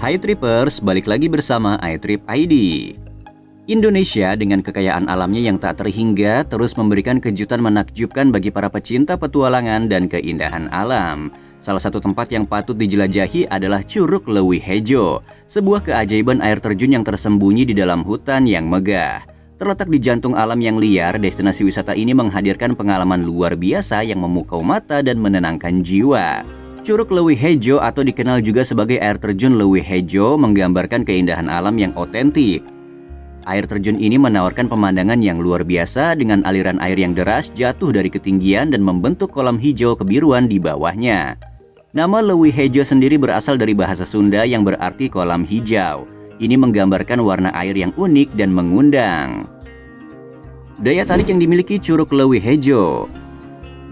Hai Trippers, balik lagi bersama iTrip ID. Indonesia dengan kekayaan alamnya yang tak terhingga terus memberikan kejutan menakjubkan bagi para pecinta petualangan dan keindahan alam. Salah satu tempat yang patut dijelajahi adalah Curug Leuwi Hejo, sebuah keajaiban air terjun yang tersembunyi di dalam hutan yang megah. Terletak di jantung alam yang liar, destinasi wisata ini menghadirkan pengalaman luar biasa yang memukau mata dan menenangkan jiwa. Curug Leuwi Hejo atau dikenal juga sebagai air terjun Leuwi Hejo menggambarkan keindahan alam yang otentik. Air terjun ini menawarkan pemandangan yang luar biasa dengan aliran air yang deras jatuh dari ketinggian dan membentuk kolam hijau kebiruan di bawahnya. Nama Leuwi Hejo sendiri berasal dari bahasa Sunda yang berarti kolam hijau. Ini menggambarkan warna air yang unik dan mengundang. Daya tarik yang dimiliki Curug Leuwi Hejo.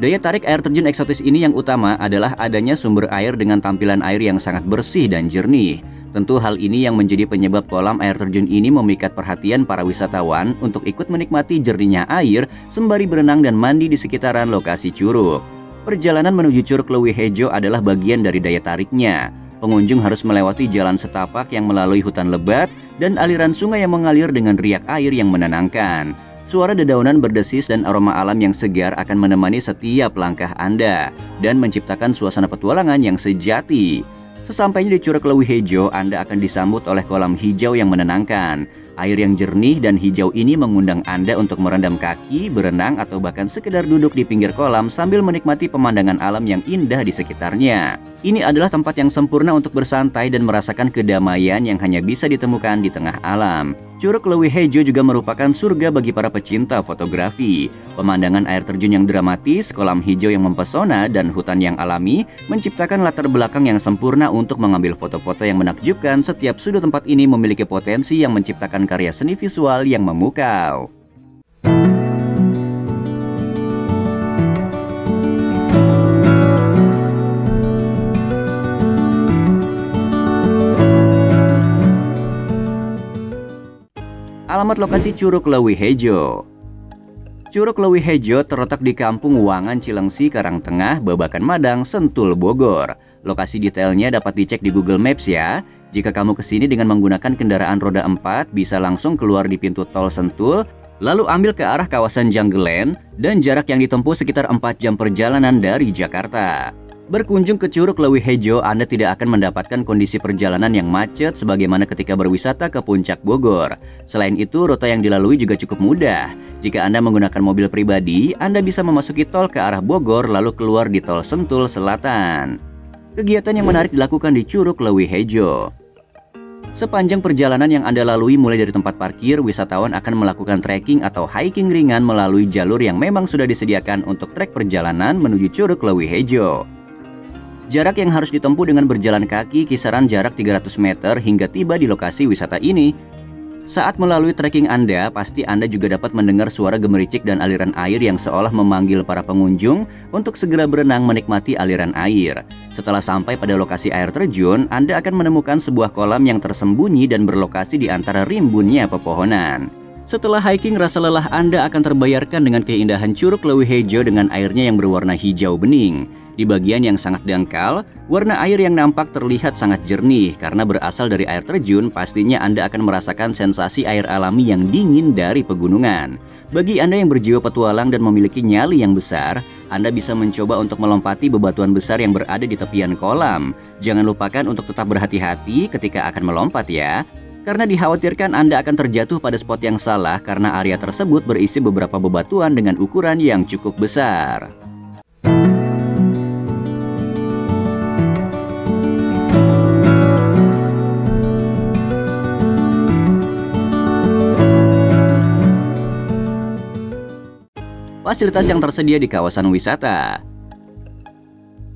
Daya tarik air terjun eksotis ini yang utama adalah adanya sumber air dengan tampilan air yang sangat bersih dan jernih. Tentu hal ini yang menjadi penyebab kolam air terjun ini memikat perhatian para wisatawan untuk ikut menikmati jernihnya air sembari berenang dan mandi di sekitaran lokasi curug. Perjalanan menuju Curug Leuwi Hejo adalah bagian dari daya tariknya. Pengunjung harus melewati jalan setapak yang melalui hutan lebat dan aliran sungai yang mengalir dengan riak air yang menenangkan. Suara dedaunan berdesis dan aroma alam yang segar akan menemani setiap langkah Anda dan menciptakan suasana petualangan yang sejati. Sesampainya di Curug Leuwi Hejo, Anda akan disambut oleh kolam hijau yang menenangkan. Air yang jernih dan hijau ini mengundang Anda untuk merendam kaki, berenang, atau bahkan sekedar duduk di pinggir kolam sambil menikmati pemandangan alam yang indah di sekitarnya. Ini adalah tempat yang sempurna untuk bersantai dan merasakan kedamaian yang hanya bisa ditemukan di tengah alam. Curug Leuwi Hejo juga merupakan surga bagi para pecinta fotografi. Pemandangan air terjun yang dramatis, kolam hijau yang mempesona, dan hutan yang alami menciptakan latar belakang yang sempurna untuk mengambil foto-foto yang menakjubkan. Setiap sudut tempat ini memiliki potensi yang menciptakan karya seni visual yang memukau. Alamat lokasi Curug Leuwi Hejo. Curug Leuwi Hejo terletak di Kampung Wangan Cilengsi, Karangtengah, Babakan Madang, Sentul, Bogor. Lokasi detailnya dapat dicek di Google Maps ya. Jika kamu kesini dengan menggunakan kendaraan roda 4, bisa langsung keluar di pintu tol Sentul, lalu ambil ke arah kawasan Janggelen, dan jarak yang ditempuh sekitar 4 jam perjalanan dari Jakarta. Berkunjung ke Curug Leuwi Hejo, Anda tidak akan mendapatkan kondisi perjalanan yang macet sebagaimana ketika berwisata ke Puncak Bogor. Selain itu, rute yang dilalui juga cukup mudah. Jika Anda menggunakan mobil pribadi, Anda bisa memasuki tol ke arah Bogor lalu keluar di tol Sentul Selatan. Kegiatan yang menarik dilakukan di Curug Leuwi Hejo. Sepanjang perjalanan yang Anda lalui mulai dari tempat parkir, wisatawan akan melakukan trekking atau hiking ringan melalui jalur yang memang sudah disediakan untuk trek perjalanan menuju Curug Leuwi Hejo. Jarak yang harus ditempuh dengan berjalan kaki kisaran jarak 300 meter hingga tiba di lokasi wisata ini. Saat melalui trekking Anda, pasti Anda juga dapat mendengar suara gemericik dan aliran air yang seolah memanggil para pengunjung untuk segera berenang menikmati aliran air. Setelah sampai pada lokasi air terjun, Anda akan menemukan sebuah kolam yang tersembunyi dan berlokasi di antara rimbunnya pepohonan. Setelah hiking, rasa lelah Anda akan terbayarkan dengan keindahan Curug Leuwi Hejo dengan airnya yang berwarna hijau bening. Di bagian yang sangat dangkal, warna air yang nampak terlihat sangat jernih karena berasal dari air terjun. Pastinya Anda akan merasakan sensasi air alami yang dingin dari pegunungan. Bagi Anda yang berjiwa petualang dan memiliki nyali yang besar, Anda bisa mencoba untuk melompati bebatuan besar yang berada di tepian kolam. Jangan lupakan untuk tetap berhati-hati ketika akan melompat ya, karena dikhawatirkan Anda akan terjatuh pada spot yang salah karena area tersebut berisi beberapa bebatuan dengan ukuran yang cukup besar. Fasilitas yang tersedia di kawasan wisata.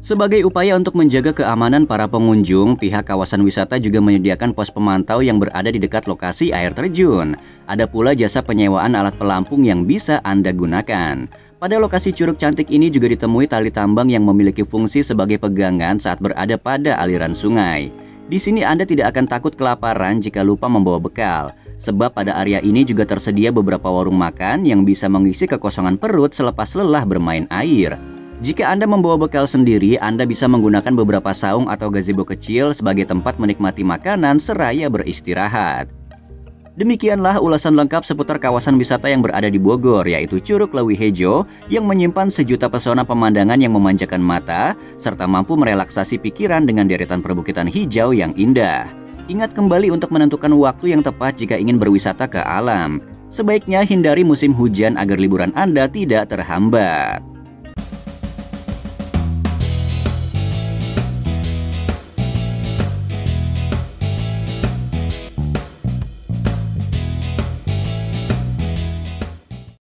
Sebagai upaya untuk menjaga keamanan para pengunjung, pihak kawasan wisata juga menyediakan pos pemantau yang berada di dekat lokasi air terjun. Ada pula jasa penyewaan alat pelampung yang bisa Anda gunakan. Pada lokasi curug cantik ini juga ditemui tali tambang yang memiliki fungsi sebagai pegangan saat berada pada aliran sungai. Di sini Anda tidak akan takut kelaparan jika lupa membawa bekal. Sebab pada area ini juga tersedia beberapa warung makan yang bisa mengisi kekosongan perut selepas lelah bermain air. Jika Anda membawa bekal sendiri, Anda bisa menggunakan beberapa saung atau gazebo kecil sebagai tempat menikmati makanan seraya beristirahat. Demikianlah ulasan lengkap seputar kawasan wisata yang berada di Bogor, yaitu Curug Leuwi Hejo, yang menyimpan sejuta pesona pemandangan yang memanjakan mata, serta mampu merelaksasi pikiran dengan deretan perbukitan hijau yang indah. Ingat kembali untuk menentukan waktu yang tepat jika ingin berwisata ke alam. Sebaiknya hindari musim hujan agar liburan Anda tidak terhambat.